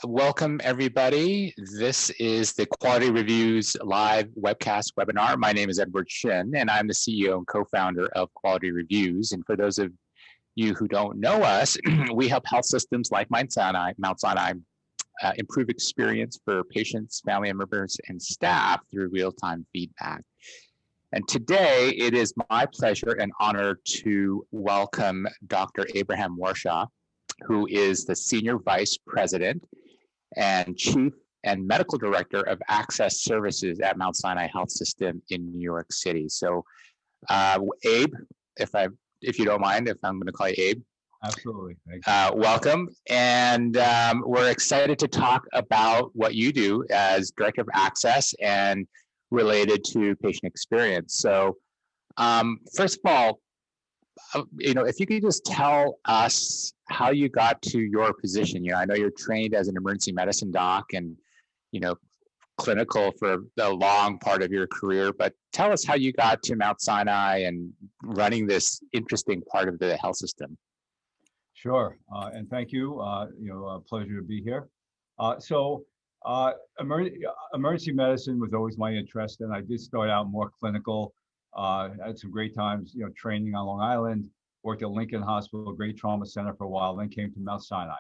Welcome, everybody. This is the Quality Reviews live webcast webinar. My name is Edward Shin, and I'm the CEO and co-founder of Quality Reviews. And for those of you who don't know us, we help health systems like Mount Sinai improve experience for patients, family members, and staff through real-time feedback. And today, it is my pleasure and honor to welcome Dr. Abraham Warshaw, who is the Senior Vice President and Chief and Medical Director of Access Services at Mount Sinai Health System in New York City. So, Abe, if you don't mind, if I'm going to call you Abe. Absolutely. Welcome. And we're excited to talk about what you do as Director of Access and related to patient experience. So, first of all, if you could just tell us how you got to your position. I know you're trained as an emergency medicine doc and, clinical for a long part of your career, but tell us how you got to Mount Sinai and running this interesting part of the health system. Sure, and thank you. A pleasure to be here. Emergency medicine was always my interest, and I did start out more clinical. Had some great times, training on Long Island, worked at Lincoln Hospital, a great trauma center for a while, then came to Mount Sinai.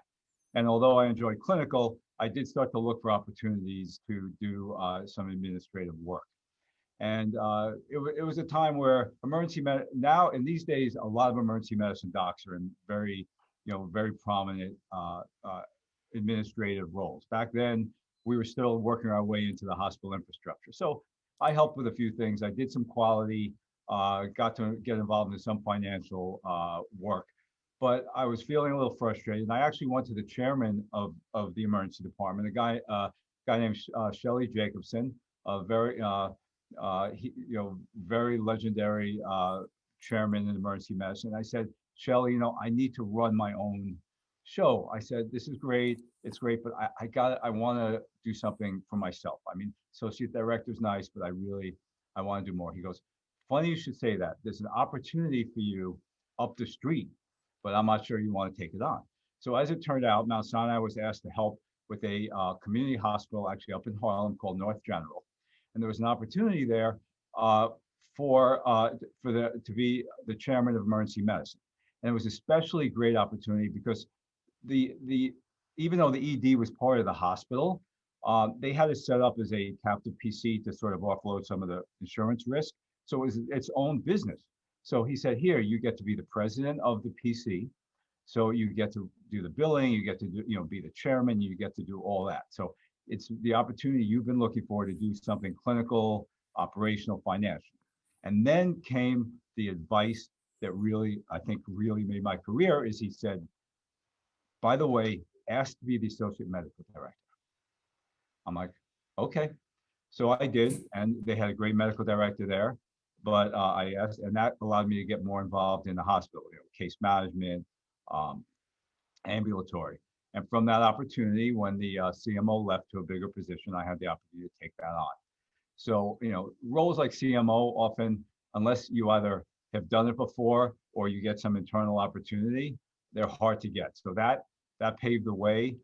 And although I enjoyed clinical, I did start to look for opportunities to do some administrative work. And it was a time where now in these days, a lot of emergency medicine docs are in very prominent administrative roles. Back then, we were still working our way into the hospital infrastructure. So I helped with a few things. I did some quality, got to get involved in some financial work, but I was feeling a little frustrated. And I actually went to the chairman of the emergency department, a guy named Shelley Jacobson, a very very legendary chairman in emergency medicine. I said, Shelley, I need to run my own show. I said, this is great, it's great, but I want to do something for myself. I mean, associate director's nice, but I want to do more. He goes, funny you should say that. There's an opportunity for you up the street, but I'm not sure you want to take it on. So as it turned out, Mount Sinai was asked to help with a community hospital actually up in Harlem called North General. And there was an opportunity there to be the chairman of emergency medicine. And it was an especially great opportunity because even though the ED was part of the hospital, they had it set up as a captive PC to sort of offload some of the insurance risk. So it was its own business. So he said, here, you get to be the president of the PC. So you get to do the billing, you get to do, be the chairman, you get to do all that. So it's the opportunity you've been looking for to do something clinical, operational, financial. And then came the advice that I think really made my career is he said, by the way, ask to be the associate medical director. I'm like, okay. So I did, and they had a great medical director there, but I asked, and that allowed me to get more involved in the hospital, case management, ambulatory. And from that opportunity, when the CMO left to a bigger position, I had the opportunity to take that on. So, roles like CMO often, unless you either have done it before or you get some internal opportunity, they're hard to get. So that paved the way,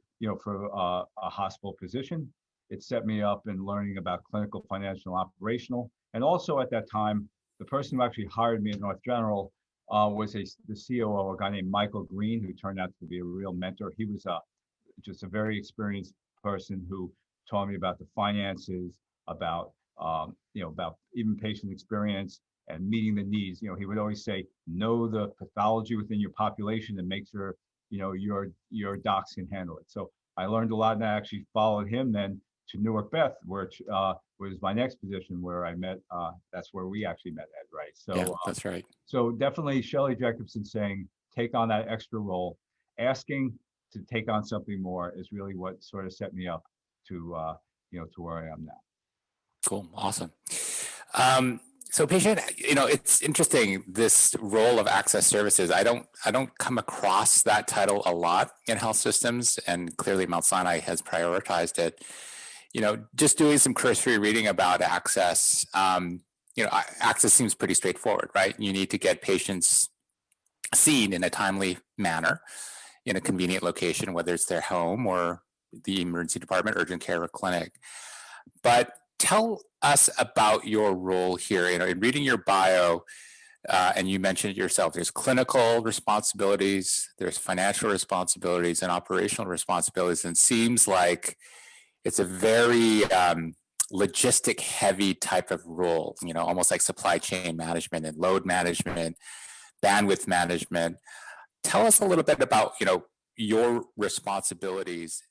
for a hospital position. It set me up in learning about clinical, financial, and operational. And also at that time, the person who actually hired me at North General was the COO, a guy named Michael Green, who turned out to be a real mentor. He was just a very experienced person who taught me about the finances, about even patient experience and meeting the needs. He would always say, know the pathology within your population and make sure your docs can handle it. So I learned a lot, and I actually followed him then to Newark Beth, which was my next position where I met. That's where we actually met, Ed, right? So yeah, that's right. So definitely Shelley Jacobson saying, take on that extra role, asking to take on something more is really what sort of set me up to where I am now. Cool, awesome. So patient, it's interesting, this role of access services. I don't come across that title a lot in health systems, and clearly Mount Sinai has prioritized it. Just doing some cursory reading about access, access seems pretty straightforward, right? You need to get patients seen in a timely manner in a convenient location, whether it's their home or the emergency department, urgent care, or clinic. But tell us about your role here. You know, in reading your bio, and you mentioned it yourself, there's clinical responsibilities, there's financial responsibilities, and operational responsibilities. And it seems like it's a very logistic heavy type of role, you know, almost like supply chain management and load management, bandwidth management. Tell us a little bit about, you know, your responsibilities